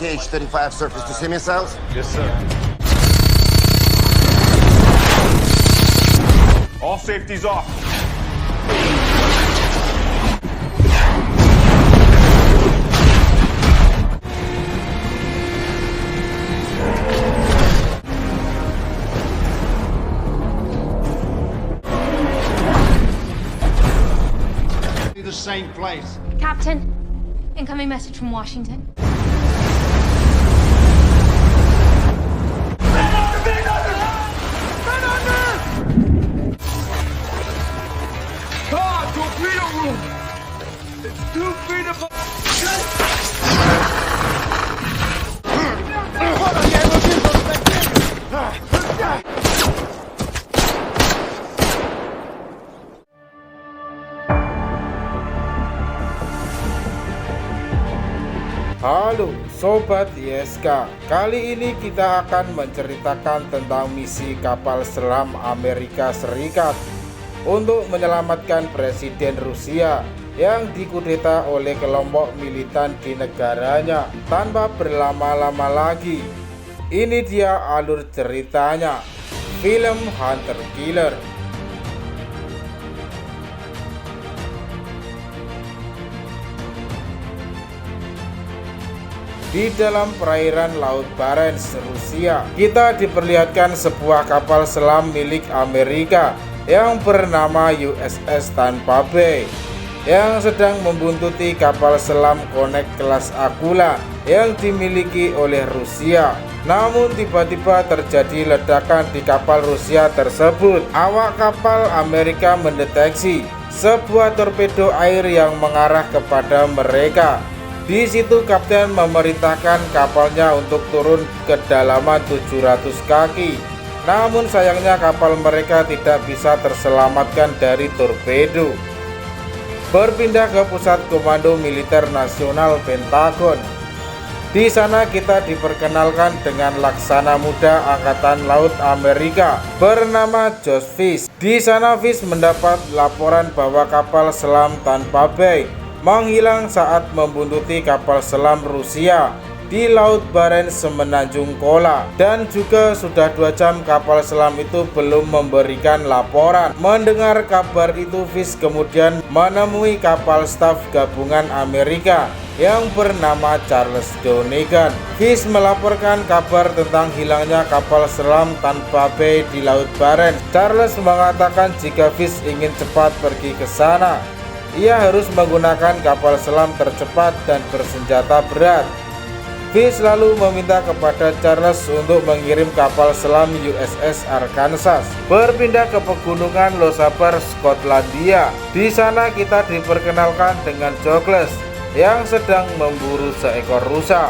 KH-35 surface-to-sea missiles? Yes, sir. All safeties off. The same place. Captain, incoming message from Washington. Torpedo room! It's 2 feet above... Halo Sobat YSK, kali ini kita akan menceritakan tentang misi kapal selam Amerika Serikat untuk menyelamatkan Presiden Rusia yang dikudeta oleh kelompok militan di negaranya. Tanpa berlama-lama lagi, ini dia alur ceritanya, film Hunter Killer. Di dalam perairan Laut Barents, Rusia, kita diperlihatkan sebuah kapal selam milik Amerika yang bernama USS Tampa Bay yang sedang membuntuti kapal selam Connect kelas Akula yang dimiliki oleh Rusia. Namun tiba-tiba terjadi ledakan di kapal Rusia tersebut. Awak kapal Amerika mendeteksi sebuah torpedo air yang mengarah kepada mereka. Di situ kapten memerintahkan kapalnya untuk turun ke kedalaman 700 kaki. Namun sayangnya kapal mereka tidak bisa terselamatkan dari torpedo. Berpindah ke pusat komando militer nasional Pentagon. Di sana kita diperkenalkan dengan laksana muda Angkatan Laut Amerika bernama Josh Fish. Di sana Fish mendapat laporan bahwa kapal selam Tampa Bay menghilang saat membuntuti kapal selam Rusia di Laut Barents Semenanjung Kola, dan juga sudah 2 jam kapal selam itu belum memberikan laporan. Mendengar kabar itu, Fish kemudian menemui kapal staf gabungan Amerika yang bernama Charles Donegan. Fish melaporkan kabar tentang hilangnya kapal selam Tampa Bay di Laut Barents. Charles mengatakan jika Fish ingin cepat pergi ke sana, ia harus menggunakan kapal selam tercepat dan bersenjata berat. Fish lalu meminta kepada Charles untuk mengirim kapal selam USS Arkansas berpindah ke pegunungan Losaber, Skotlandia. Di sana kita diperkenalkan dengan Douglas yang sedang memburu seekor rusa.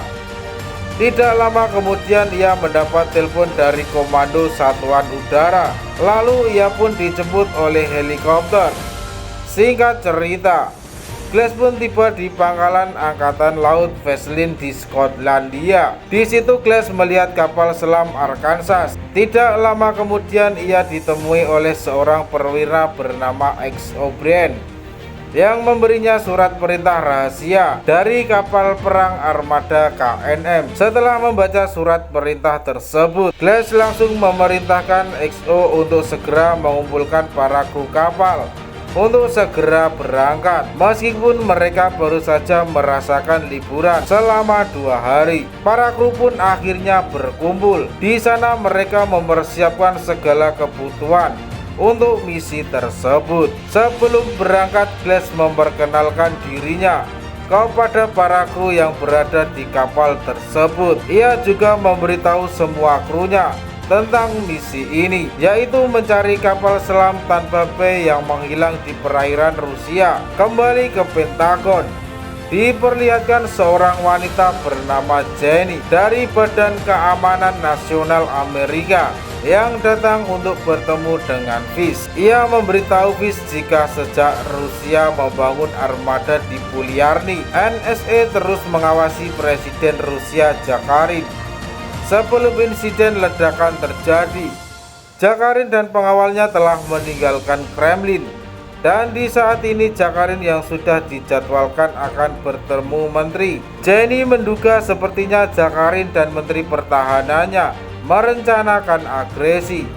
Tidak lama kemudian ia mendapat telepon dari Komando Satuan Udara. Lalu ia pun dijemput oleh helikopter. Singkat cerita, Glass pun tiba di pangkalan Angkatan Laut Vaseline di Skotlandia. Di situ Glass melihat kapal selam Arkansas. Tidak lama kemudian ia ditemui oleh seorang perwira bernama X. O'Brien yang memberinya surat perintah rahasia dari kapal perang armada KNM. Setelah membaca surat perintah tersebut, Glass langsung memerintahkan XO untuk segera mengumpulkan para kru kapal untuk segera berangkat. Meskipun mereka baru saja merasakan liburan selama 2 hari, para kru pun akhirnya berkumpul. Di sana mereka mempersiapkan segala kebutuhan untuk misi tersebut. Sebelum berangkat, Glass memperkenalkan dirinya kepada para kru yang berada di kapal tersebut. Ia juga memberitahu semua krunya tentang misi ini, yaitu mencari kapal selam Tampa Bay yang menghilang di perairan Rusia. Kembali ke Pentagon, diperlihatkan seorang wanita bernama Jenny dari Badan Keamanan Nasional Amerika yang datang untuk bertemu dengan Fish. Ia memberitahu Fish jika sejak Rusia membangun armada di Bulyarny, NSA terus mengawasi Presiden Rusia Gagarin. Sebelum insiden ledakan terjadi, Gagarin dan pengawalnya telah meninggalkan Kremlin. Dan di saat ini Jakarin yang sudah dijadwalkan akan bertemu menteri. Jenny menduga sepertinya Jakarin dan menteri pertahanannya merencanakan agresi.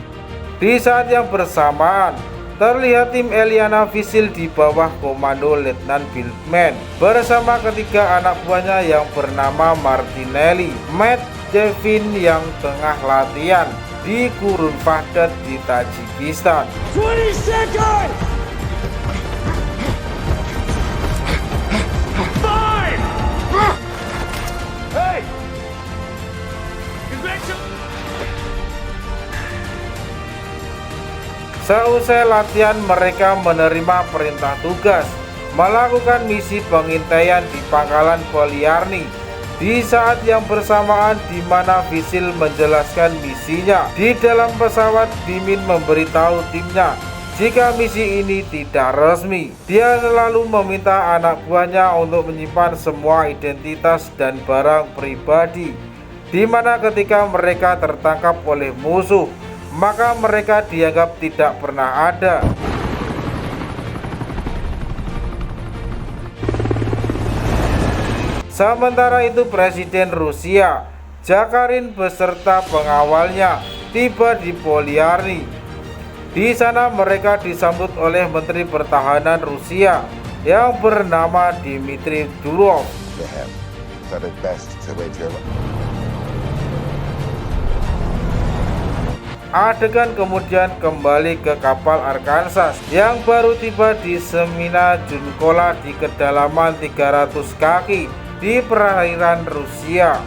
Di saat yang bersamaan, terlihat tim Eliana Visil di bawah komando Letnan Billman bersama ketiga anak buahnya yang bernama Martinelli, Matt, Devin yang tengah latihan di Gurun Vahdat di Tajikistan. 20 seconds! 5! Hey! Seusai latihan, mereka menerima perintah tugas melakukan misi pengintaian di pangkalan Poliarni. Di saat yang bersamaan di mana Visil menjelaskan misinya di dalam pesawat, Bimin memberitahu timnya jika misi ini tidak resmi. Dia selalu meminta anak buahnya untuk menyimpan semua identitas dan barang pribadi, di mana ketika mereka tertangkap oleh musuh, maka mereka dianggap tidak pernah ada. Sementara itu Presiden Rusia Jakarin beserta pengawalnya tiba di Poliarni. Di sana mereka disambut oleh Menteri Pertahanan Rusia yang bernama Dmitry Durov. Adegan kemudian kembali ke kapal Arkansas yang baru tiba di Semina Junkola di kedalaman 300 kaki di perairan Rusia.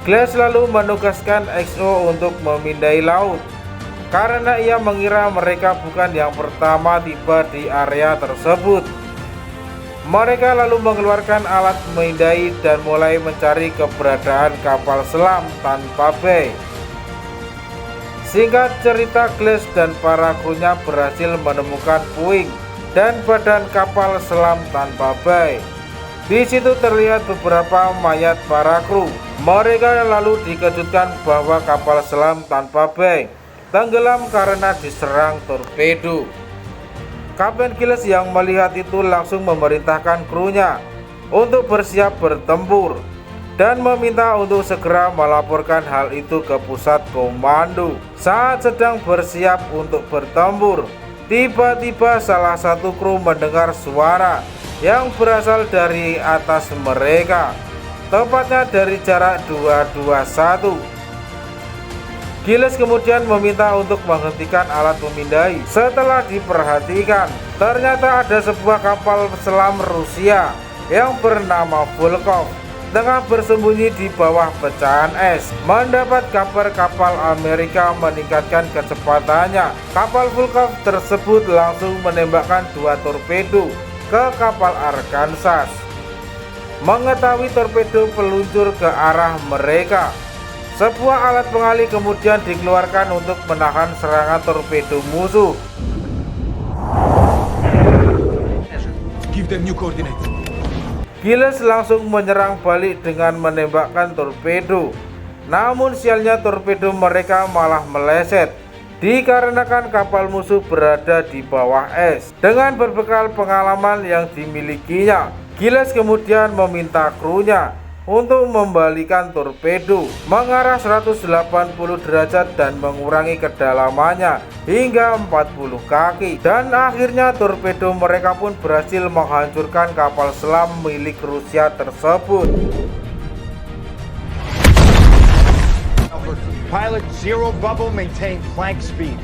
Glass lalu menugaskan XO untuk memindai laut karena ia mengira mereka bukan yang pertama tiba di area tersebut. Mereka lalu mengeluarkan alat memindai dan mulai mencari keberadaan kapal selam tanpa bay. Singkat cerita, Glass dan para krunya berhasil menemukan puing dan badan kapal selam tanpa bay. Di situ terlihat beberapa mayat para kru. Mereka lalu dikejutkan bahwa kapal selam tanpa bay tenggelam karena diserang torpedo. Kapten Gilles yang melihat itu langsung memerintahkan krunya untuk bersiap bertempur dan meminta untuk segera melaporkan hal itu ke pusat komando. Saat sedang bersiap untuk bertempur, tiba-tiba salah satu kru mendengar suara yang berasal dari atas mereka, tepatnya dari jarak 221. Gilles kemudian meminta untuk menghentikan alat memindai. Setelah diperhatikan, ternyata ada sebuah kapal selam Rusia yang bernama Volkov tengah bersembunyi di bawah pecahan es. Mendapat kabar kapal Amerika meningkatkan kecepatannya, kapal Volkov tersebut langsung menembakkan 2 torpedo ke kapal Arkansas. Mengetahui torpedo peluncur ke arah mereka, sebuah alat pengalih kemudian dikeluarkan untuk menahan serangan torpedo musuh. Give them new coordinates. Gilles langsung menyerang balik dengan menembakkan torpedo. Namun sialnya torpedo mereka malah meleset dikarenakan kapal musuh berada di bawah es. Dengan berbekal pengalaman yang dimilikinya, Gilles kemudian meminta krunya untuk membalikan torpedo mengarah 180 derajat dan mengurangi kedalamannya hingga 40 kaki. Dan akhirnya torpedo mereka pun berhasil menghancurkan kapal selam milik Rusia tersebut. Pilot, zero bubble, maintain flank speed.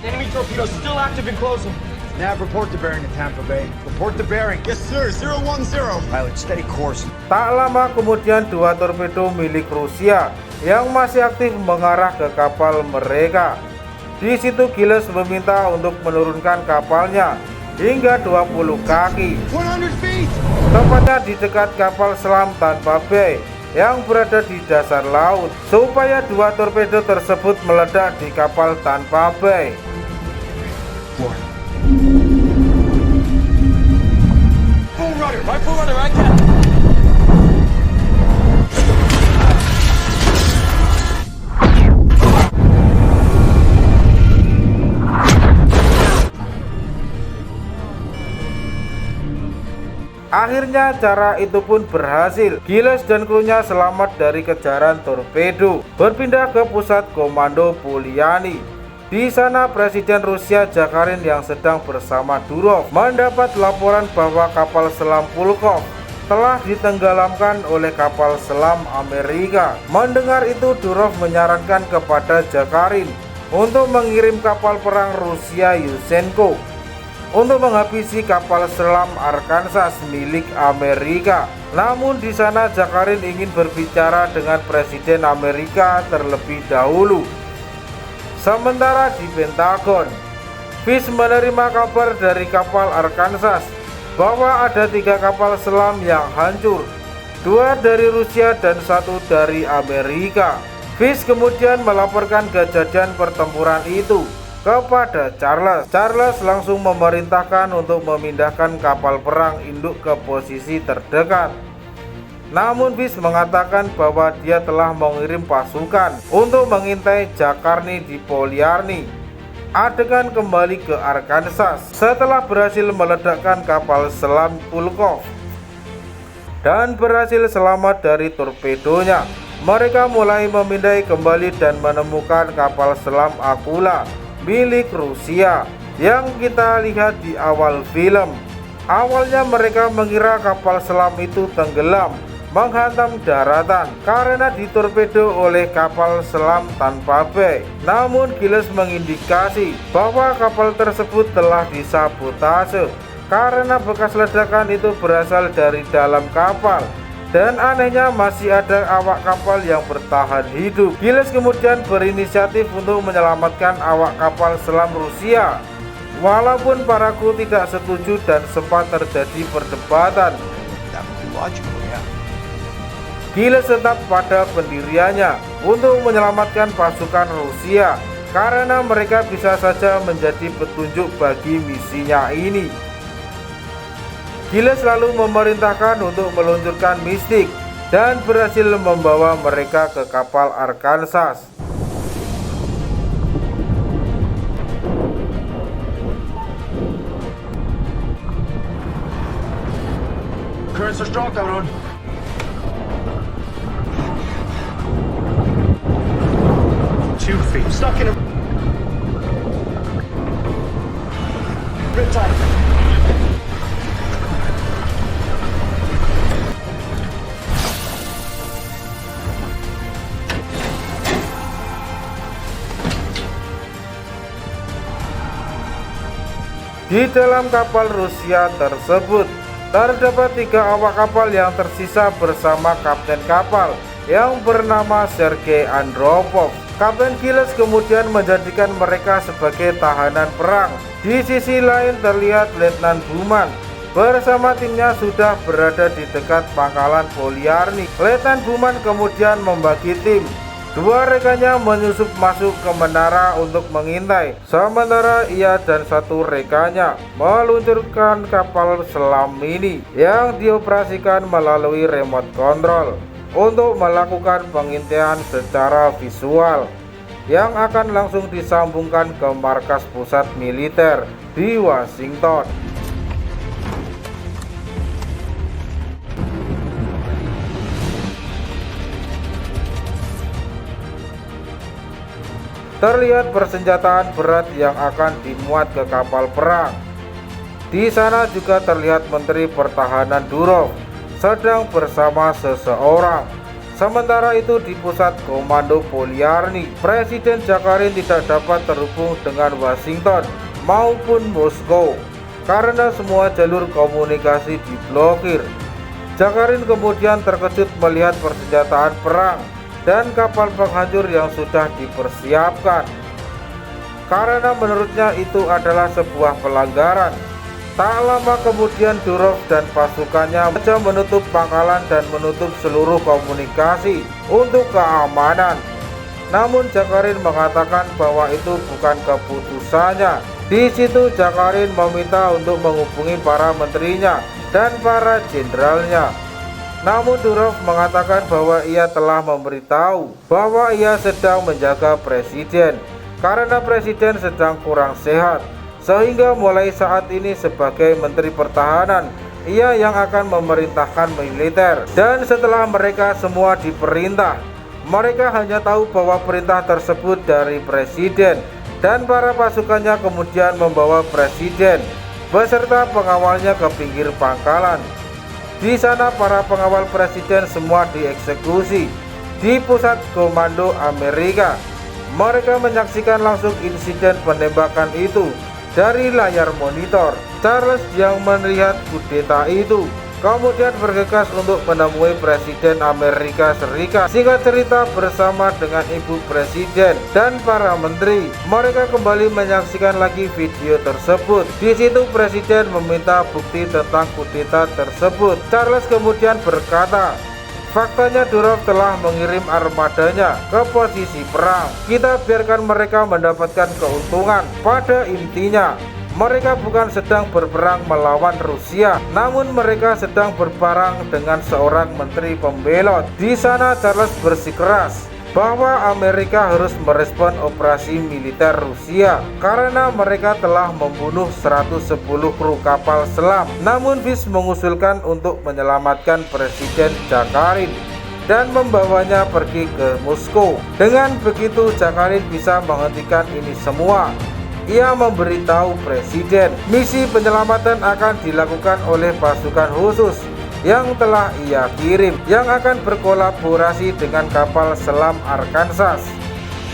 Enemy torpedoes still active and closing. Nav, report to bearing in Tampa Bay. Report to bearing. Yes, sir. 010. Pilot, steady course. Tak lama kemudian 2 torpedo milik Rusia yang masih aktif mengarah ke kapal mereka. Di situ Gilles meminta untuk menurunkan kapalnya hingga 20 kaki, 100 feet. tepatnya di dekat kapal selam tanpa bay yang berada di dasar laut, supaya 2 torpedo tersebut meledak di kapal tanpa bay. Full rudder. Right full rudder. Right cap. Akhirnya cara itu pun berhasil. Giles dan krunya selamat dari kejaran torpedo, berpindah ke pusat komando Polyani. Di sana Presiden Rusia Zakharin yang sedang bersama Durov mendapat laporan bahwa kapal selam Pulkov telah ditenggelamkan oleh kapal selam Amerika. Mendengar itu, Durov menyarankan kepada Zakharin untuk mengirim kapal perang Rusia Yushchenko untuk menghabisi kapal selam Arkansas milik Amerika. Namun di sana Zakharin ingin berbicara dengan Presiden Amerika terlebih dahulu. Sementara di Pentagon, Fish menerima kabar dari kapal Arkansas bahwa ada 3 kapal selam yang hancur, 2 dari Rusia dan 1 dari Amerika. Fish kemudian melaporkan kejadian pertempuran itu kepada Charles. Charles langsung memerintahkan untuk memindahkan kapal perang induk ke posisi terdekat. Namun Fish mengatakan bahwa dia telah mengirim pasukan untuk mengintai Zakharny di Polyarny. Adegan kembali ke Arkansas setelah berhasil meledakkan kapal selam Pulkov dan berhasil selamat dari torpedonya. Mereka mulai memindai kembali dan menemukan kapal selam Akula milik Rusia yang kita lihat di awal film. Awalnya mereka mengira kapal selam itu tenggelam menghantam daratan karena ditorpedo oleh kapal selam tanpa bek. Namun Giles mengindikasi bahwa kapal tersebut telah disabotase karena bekas ledakan itu berasal dari dalam kapal, dan anehnya masih ada awak kapal yang bertahan hidup. Giles kemudian berinisiatif untuk menyelamatkan awak kapal selam Rusia. Walaupun para kru tidak setuju dan sempat terjadi perdebatan, That would be logical, yeah. Giles tetap pada pendiriannya untuk menyelamatkan pasukan Rusia karena mereka bisa saja menjadi petunjuk bagi misinya ini. Giles lalu memerintahkan untuk meluncurkan mistik dan berhasil membawa mereka ke kapal Arkansas. Currents are strong, Cameron. 2 feet. Stuck in a... Riptide. Di dalam kapal Rusia tersebut terdapat 3 awak kapal yang tersisa bersama kapten kapal yang bernama Sergei Andropov. Kapten Giles kemudian menjadikan mereka sebagai tahanan perang. Di sisi lain terlihat Letnan Buman bersama timnya sudah berada di dekat pangkalan Polyarny. Letnan Buman kemudian membagi tim. 2 rekannya menyusup masuk ke menara untuk mengintai, sementara ia dan 1 rekannya meluncurkan kapal selam mini yang dioperasikan melalui remote control untuk melakukan pengintaian secara visual yang akan langsung disambungkan ke markas pusat militer di Washington. Terlihat persenjataan berat yang akan dimuat ke kapal perang. Di sana juga terlihat Menteri Pertahanan Durov sedang bersama seseorang. Sementara itu di pusat komando Polyarny, Presiden Zakharin tidak dapat terhubung dengan Washington maupun Moskow karena semua jalur komunikasi diblokir. Zakharin kemudian terkejut melihat persenjataan perang dan kapal penghancur yang sudah dipersiapkan, karena menurutnya itu adalah sebuah pelanggaran. Tak lama kemudian Durov dan pasukannya saja menutup pangkalan dan menutup seluruh komunikasi untuk keamanan. Namun Zakharin mengatakan bahwa itu bukan keputusannya. Di situ Zakharin meminta untuk menghubungi para menterinya dan para jenderalnya. Namun Durov mengatakan bahwa ia telah memberitahu bahwa ia sedang menjaga presiden karena presiden sedang kurang sehat, sehingga mulai saat ini sebagai Menteri Pertahanan ia yang akan memerintahkan militer. Dan setelah mereka semua diperintah, mereka hanya tahu bahwa perintah tersebut dari presiden, dan para pasukannya kemudian membawa presiden beserta pengawalnya ke pinggir pangkalan. Di sana para pengawal presiden semua dieksekusi di pusat komando Amerika. Mereka menyaksikan langsung insiden penembakan itu dari layar monitor. Charles yang melihat kudeta itu kemudian bergegas untuk menemui Presiden Amerika Serikat. Singkat cerita, bersama dengan Ibu Presiden dan para menteri, mereka kembali menyaksikan lagi video tersebut. Di situ Presiden meminta bukti tentang kudeta tersebut. Charles kemudian berkata, faktanya Durov telah mengirim armadanya ke posisi perang. Kita biarkan mereka mendapatkan keuntungan. Pada intinya, mereka bukan sedang berperang melawan Rusia, namun mereka sedang berperang dengan seorang menteri pembelot. Di sana Charles bersikeras bahwa Amerika harus merespon operasi militer Rusia karena mereka telah membunuh 110 kru kapal selam. Namun Fish mengusulkan untuk menyelamatkan Presiden Zakharin dan membawanya pergi ke Moskow. Dengan begitu Zakharin bisa menghentikan ini semua. Ia memberitahu presiden misi penyelamatan akan dilakukan oleh pasukan khusus yang telah ia kirim, yang akan berkolaborasi dengan kapal selam Arkansas.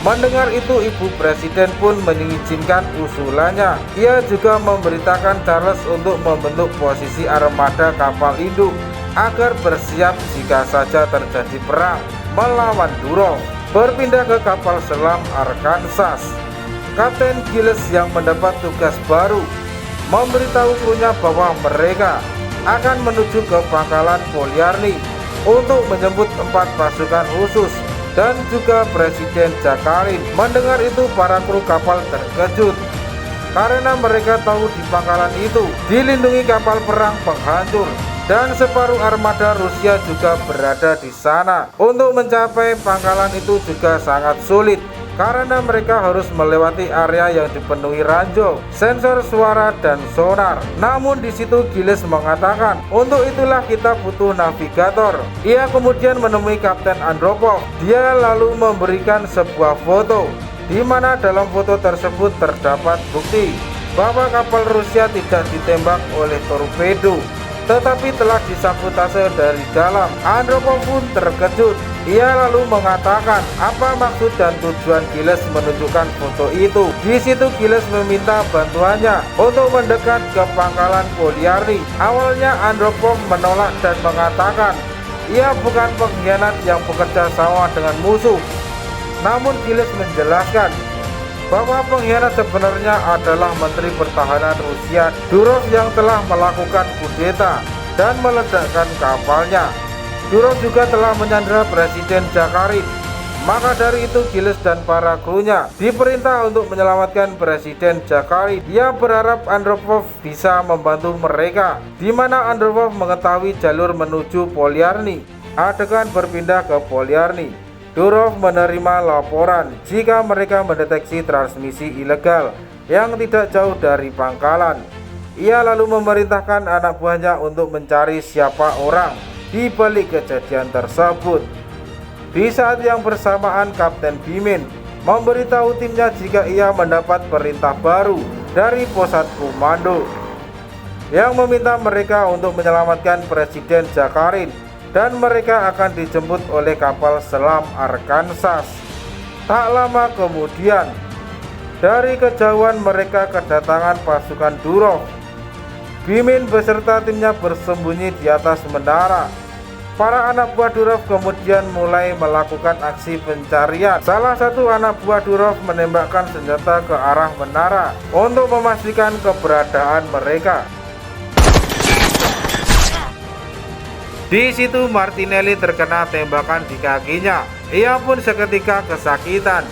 Mendengar itu, Ibu Presiden pun mengizinkan usulannya. Ia juga memberitakan Charles untuk membentuk posisi armada kapal induk agar bersiap jika saja terjadi perang melawan Durov. Berpindah ke kapal selam Arkansas, Kapten Giles yang mendapat tugas baru memberitahu krunya bahwa mereka akan menuju ke pangkalan Polyarny untuk menjemput 4 pasukan khusus dan juga Presiden Zakharin. Mendengar itu, para kru kapal terkejut karena mereka tahu di pangkalan itu dilindungi kapal perang penghancur dan separuh armada Rusia juga berada di sana. Untuk mencapai pangkalan itu juga sangat sulit karena mereka harus melewati area yang dipenuhi ranjau, sensor suara dan sonar. Namun di situ Giles mengatakan, untuk itulah kita butuh navigator. Ia kemudian menemui Kapten Andropov. Dia lalu memberikan sebuah foto, di mana dalam foto tersebut terdapat bukti bahwa kapal Rusia tidak ditembak oleh torpedo, tetapi telah disabotase dari dalam. Andropov pun terkejut. Ia lalu mengatakan apa maksud dan tujuan Giles menunjukkan foto itu. Di situ Giles meminta bantuannya untuk mendekat ke pangkalan Polyarny. Awalnya Andropov menolak dan mengatakan ia bukan pengkhianat yang bekerja sama dengan musuh. Namun Giles menjelaskan bahwa pengkhianat sebenarnya adalah Menteri Pertahanan Rusia Durov yang telah melakukan kudeta dan meledakkan kapalnya. Durov juga telah menyandera Presiden Zakharin. Maka dari itu Giles dan para krunya diperintah untuk menyelamatkan Presiden Zakharin. Ia berharap Andropov bisa membantu mereka, di mana Andropov mengetahui jalur menuju Polyarny. Adegan berpindah ke Polyarny. Durov menerima laporan jika mereka mendeteksi transmisi ilegal yang tidak jauh dari pangkalan. Ia lalu memerintahkan anak buahnya untuk mencari siapa orang di balik kejadian tersebut. Di saat yang bersamaan, Kapten Bimin memberitahu timnya jika ia mendapat perintah baru dari pusat komando yang meminta mereka untuk menyelamatkan Presiden Zakharin, dan mereka akan dijemput oleh kapal selam Arkansas. Tak lama kemudian, dari kejauhan mereka kedatangan pasukan Durov. Bimin beserta timnya bersembunyi di atas menara. Para anak buah Durov kemudian mulai melakukan aksi pencarian. Salah satu anak buah Durov menembakkan senjata ke arah menara untuk memastikan keberadaan mereka. Di situ Martinelli terkena tembakan di kakinya. Ia pun seketika kesakitan.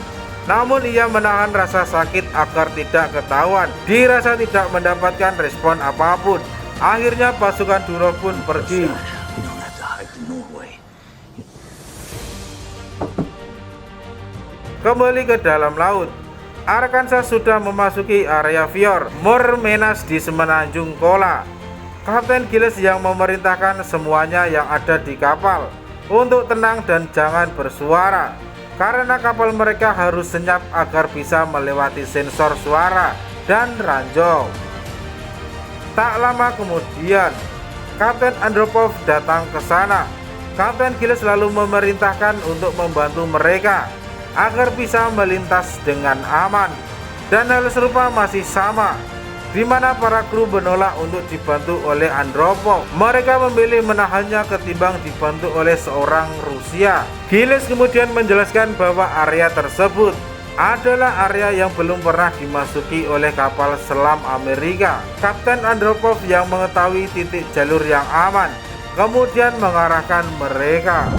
Namun ia menahan rasa sakit agar tidak ketahuan. Dirasa tidak mendapatkan respon apapun. Akhirnya pasukan Durov pun pergi. Kembali ke dalam laut. Arkansas sudah memasuki area Fjord Mormenas di semenanjung Kola. Kapten Giles yang memerintahkan semuanya yang ada di kapal untuk tenang dan jangan bersuara, karena kapal mereka harus senyap agar bisa melewati sensor suara dan ranjau. Tak lama kemudian, Kapten Andropov datang ke sana. Kapten Giles lalu memerintahkan untuk membantu mereka agar bisa melintas dengan aman. Dan hal serupa masih sama, di mana para kru menolak untuk dibantu oleh Andropov. Mereka memilih menahannya ketimbang dibantu oleh seorang Rusia. Giles kemudian menjelaskan bahwa area tersebut adalah area yang belum pernah dimasuki oleh kapal selam Amerika. Kapten Andropov yang mengetahui titik jalur yang aman kemudian mengarahkan mereka.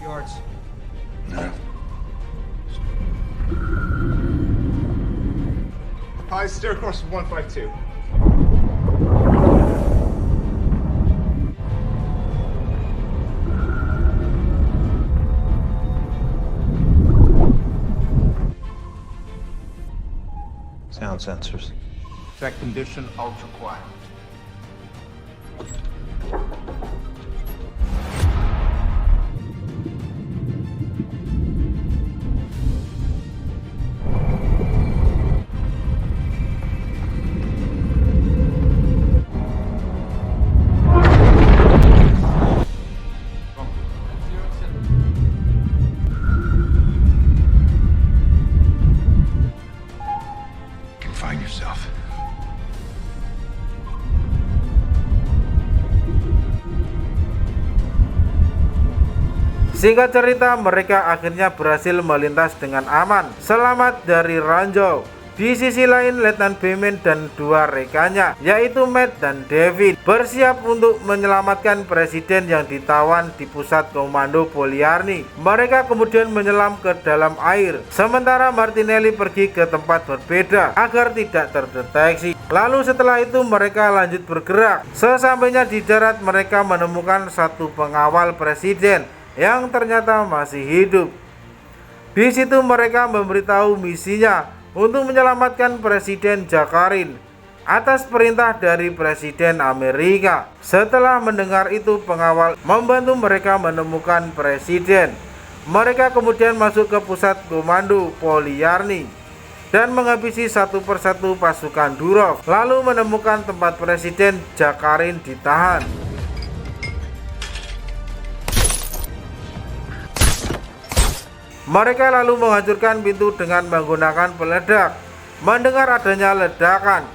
Yards. Hi, steer course 152. Sound sensors. Check condition ultra quiet. Find yourself. Singkat cerita, mereka akhirnya berhasil melintas dengan aman, selamat dari ranjau. Di sisi lain, Letnan Beeman dan dua rekannya, yaitu Matt dan David, bersiap untuk menyelamatkan presiden yang ditawan di pusat komando Polyarny. Mereka kemudian menyelam ke dalam air, sementara Martinelli pergi ke tempat berbeda agar tidak terdeteksi. Lalu setelah itu mereka lanjut bergerak. Sesampainya di darat, mereka menemukan satu pengawal presiden yang ternyata masih hidup. Di situ mereka memberitahu misinya untuk menyelamatkan Presiden Zakharin atas perintah dari Presiden Amerika. Setelah mendengar itu, pengawal membantu mereka menemukan presiden. Mereka kemudian masuk ke pusat komando Polyarny dan menghabisi satu persatu pasukan Durov, lalu menemukan tempat Presiden Zakharin ditahan. Mereka lalu menghancurkan pintu dengan menggunakan peledak. Mendengar adanya ledakan,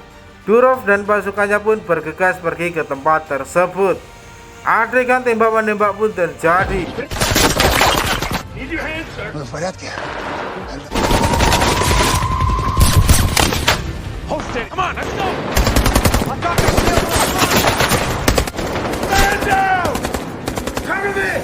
Durov dan pasukannya pun bergegas pergi ke tempat tersebut. Adegan tembak-menembak pun terjadi. Need your hands, sir. Ну, в порядке? Hold steady. Come on, let's go. I got this. Stand down. Cover me.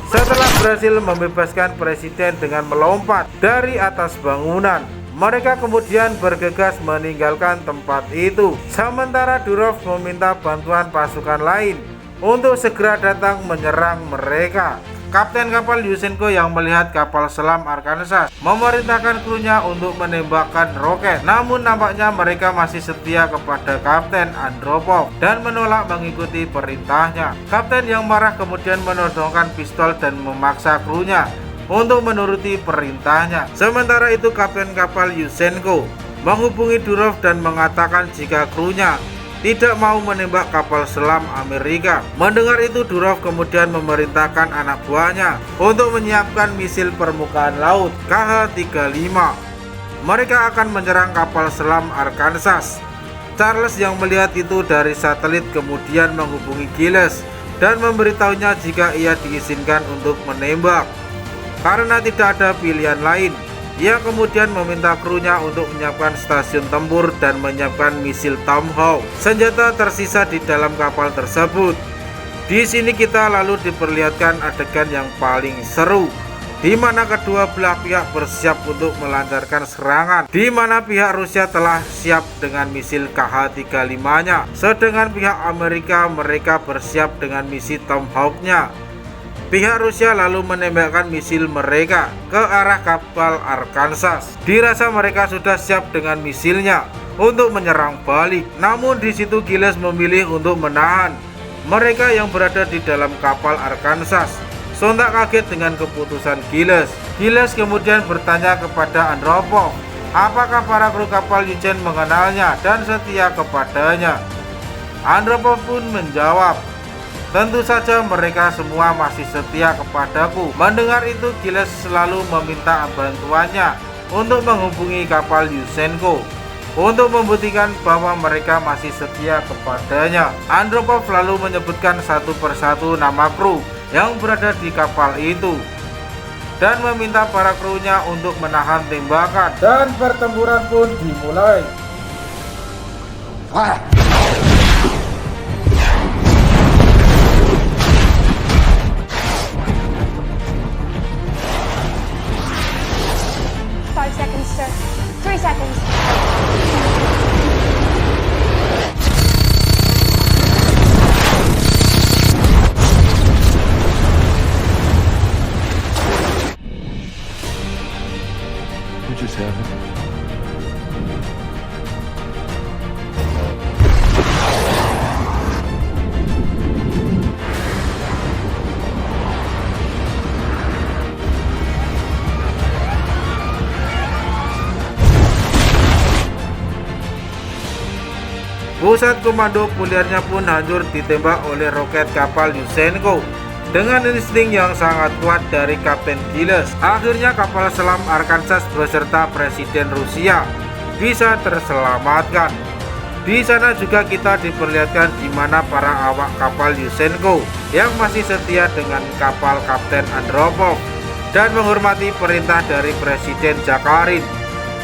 Setelah berhasil membebaskan presiden dengan melompat dari atas bangunan, mereka kemudian bergegas meninggalkan tempat itu. Sementara Durov meminta bantuan pasukan lain untuk segera datang menyerang mereka. Kapten kapal Yushchenko yang melihat kapal selam Arkansas memerintahkan krunya untuk menembakkan roket. Namun nampaknya mereka masih setia kepada Kapten Andropov dan menolak mengikuti perintahnya. Kapten yang marah kemudian menodongkan pistol dan memaksa krunya untuk menuruti perintahnya. Sementara itu Kapten kapal Yushchenko menghubungi Durov dan mengatakan jika krunya tidak mau menembak kapal selam Amerika. Mendengar itu, Durov kemudian memerintahkan anak buahnya untuk menyiapkan misil permukaan laut KH-35. Mereka akan menyerang kapal selam Arkansas. Charles yang melihat itu dari satelit kemudian menghubungi Giles dan memberitahunya jika ia diizinkan untuk menembak. Karena tidak ada pilihan lain, ia kemudian meminta krunya untuk menyiapkan stasiun tempur dan menyiapkan misil Tomahawk, senjata tersisa di dalam kapal tersebut. Di sini kita lalu diperlihatkan adegan yang paling seru, di mana kedua belah pihak bersiap untuk melancarkan serangan, di mana pihak Rusia telah siap dengan misil KH-35-nya, sedangkan pihak Amerika mereka bersiap dengan misi Tomahawk-nya. Pihak Rusia lalu menembakkan misil mereka ke arah kapal Arkansas. Dirasa mereka sudah siap dengan misilnya untuk menyerang balik. Namun di situ Giles memilih untuk menahan mereka yang berada di dalam kapal Arkansas. Sontak kaget dengan keputusan Giles. Giles kemudian bertanya kepada Andropov, apakah para kru kapal Eugene mengenalnya dan setia kepadanya. Andropov pun menjawab, tentu saja mereka semua masih setia kepadaku. Mendengar itu, Giles selalu meminta bantuannya untuk menghubungi kapal Yushchenko untuk membuktikan bahwa mereka masih setia kepadanya. Andropov lalu menyebutkan satu persatu nama kru yang berada di kapal itu dan meminta para krunya untuk menahan tembakan, dan pertempuran pun dimulai. Fire! 5 seconds, sir. 3 seconds. What just happened? Pusat komando Puliarnya pun hancur ditembak oleh roket kapal Yushchenko. Dengan insting yang sangat kuat dari Kapten Giles, akhirnya kapal selam Arkansas beserta Presiden Rusia bisa terselamatkan. Di sana juga kita diperlihatkan di mana para awak kapal Yushchenko yang masih setia dengan kapal Kapten Andropov dan menghormati perintah dari Presiden Zakharin.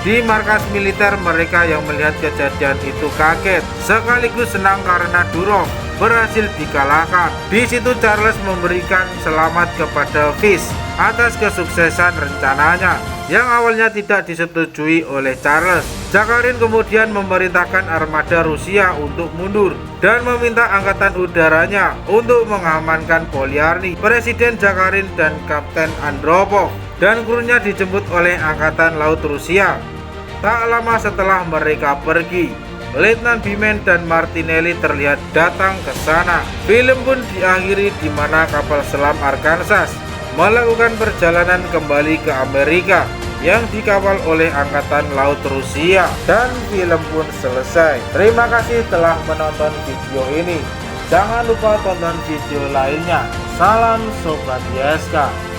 Di markas militer, mereka yang melihat kejadian itu kaget sekaligus senang karena Durov berhasil dikalahkan. Di situ Charles memberikan selamat kepada Fish atas kesuksesan rencananya yang awalnya tidak disetujui oleh Charles. Zakharin kemudian memerintahkan armada Rusia untuk mundur dan meminta angkatan udaranya untuk mengamankan Polyarny. Presiden Zakharin dan Kapten Andropov dan krunya dijemput oleh angkatan laut Rusia. Tak lama setelah mereka pergi, Letnan Bimen dan Martinelli terlihat datang ke sana. Film pun diakhiri di mana kapal selam Arkansas melakukan perjalanan kembali ke Amerika yang dikawal oleh angkatan laut Rusia, dan film pun selesai. Terima kasih telah menonton video ini. Jangan lupa tonton video lainnya. Salam Sobat YSK.